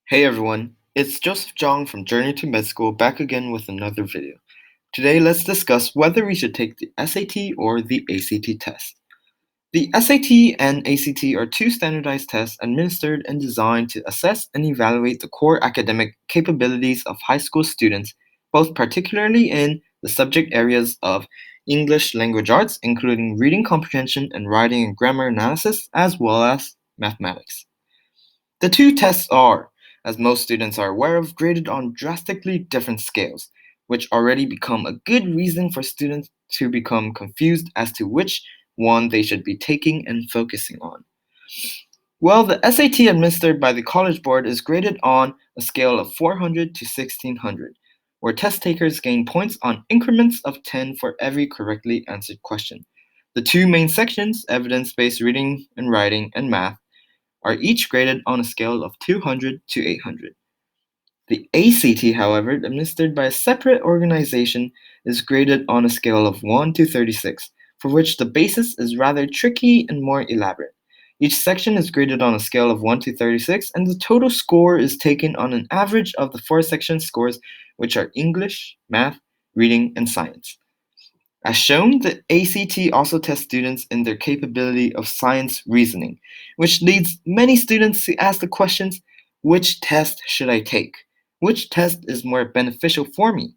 Hey everyone, it's Zhang from Journey to Med School back again with another video. Today let's discuss whether we should take the SAT or the ACT test. The SAT and ACT are two standardized tests administered and designed to assess and evaluate the core academic capabilities of high school students, both particularly in the subject areas of English language arts, including reading comprehension and writing and grammar analysis, as well as mathematics. The two tests are, as most students are aware of, graded on drastically different scales, which already become a good reason for students to become confused as to which one they should be taking and focusing on. Well, the SAT administered by the College Board is graded on a scale of 400 to 1600, where test takers gain points on increments of 10 for every correctly answered question. The two main sections, evidence based reading and writing and math, are each graded on a scale of 200 to 800. The ACT, however, administered by a separate organization, is graded on a scale of 1 to 36, for which the basis is rather tricky and more elaborate. Each section is graded on a scale of 1 to 36, and the total score is taken on an average of the four section scores, which are English, Math, Reading, and Science. As shown, the ACT also tests students in their capability of science reasoning, which leads many students to ask the questions, which test should I take? Which test is more beneficial for me?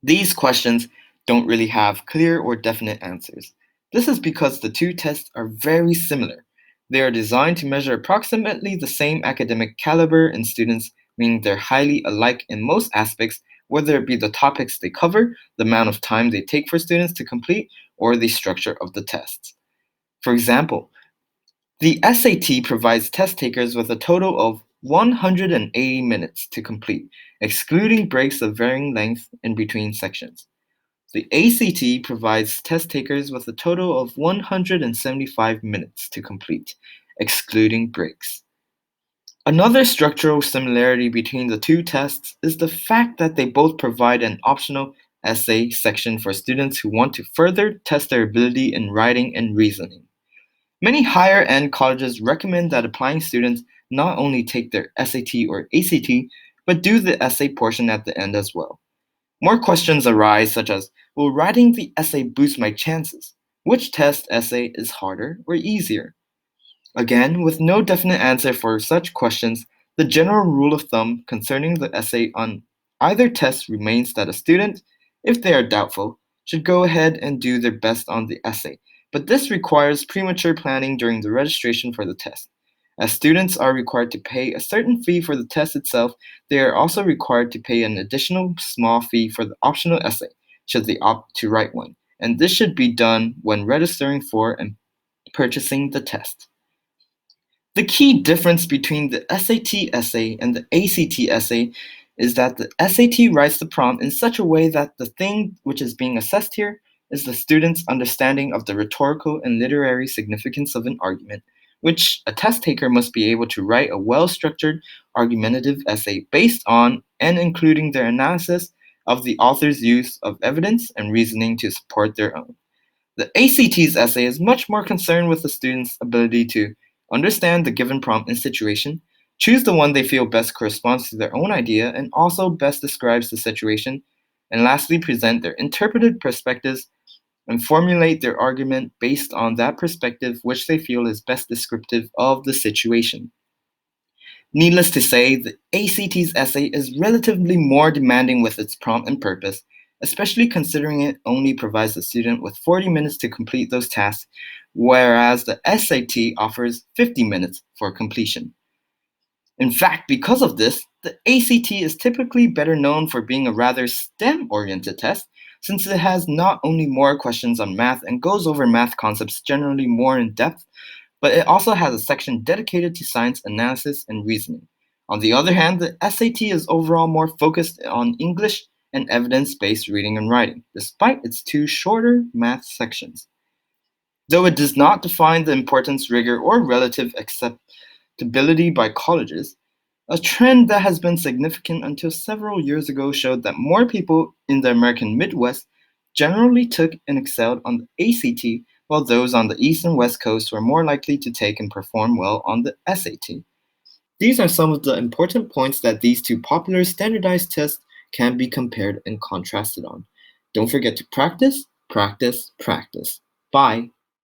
These questions don't really have clear or definite answers. This is because the two tests are very similar. They are designed to measure approximately the same academic caliber in students, meaning they're highly alike in most aspects, whether it be the topics they cover, the amount of time they take for students to complete, or the structure of the tests. For example, the SAT provides test takers with a total of 180 minutes to complete, excluding breaks of varying length in between sections. The ACT provides test takers with a total of 175 minutes to complete, excluding breaks. Another structural similarity between the two tests is the fact that they both provide an optional essay section for students who want to further test their ability in writing and reasoning. Many higher end colleges recommend that applying students not only take their SAT or ACT, but do the essay portion at the end as well. More questions arise, such as, will writing the essay boost my chances? Which test essay is harder or easier? Again, with no definite answer for such questions, the general rule of thumb concerning the essay on either test remains that a student, if they are doubtful, should go ahead and do their best on the essay, but this requires premature planning during the registration for the test. As students are required to pay a certain fee for the test itself, they are also required to pay an additional small fee for the optional essay, should they opt to write one, and this should be done when registering for and purchasing the test. The key difference between the SAT essay and the ACT essay is that the SAT writes the prompt in such a way that the thing which is being assessed here is the student's understanding of the rhetorical and literary significance of an argument, which a test taker must be able to write a well structured, argumentative essay based on and including their analysis of the author's use of evidence and reasoning to support their own. The ACT's essay is much more concerned with the student's ability to understand the given prompt and situation, choose the one they feel best corresponds to their own idea and also best describes the situation, and lastly, present their interpreted perspectives and formulate their argument based on that perspective which they feel is best descriptive of the situation. Needless to say, the ACT's essay is relatively more demanding with its prompt and purpose, especially considering it only provides the student with 40 minutes to complete those tasks, whereas the SAT offers 50 minutes for completion. In fact, because of this, the ACT is typically better known for being a rather STEM oriented test, since it has not only more questions on math and goes over math concepts generally more in depth, but it also has a section dedicated to science analysis and reasoning. On the other hand, the SAT is overall more focused on English and evidence based reading and writing, despite its two shorter math sections. Though it does not define the importance, rigor, or relative acceptability by colleges, a trend that has been significant until several years ago showed that more people in the American Midwest generally took and excelled on the ACT, while those on the East and West Coast were more likely to take and perform well on the SAT. These are some of the important points that these two popular standardized tests can be compared and contrasted on. Don't forget to practice, practice, practice. Bye!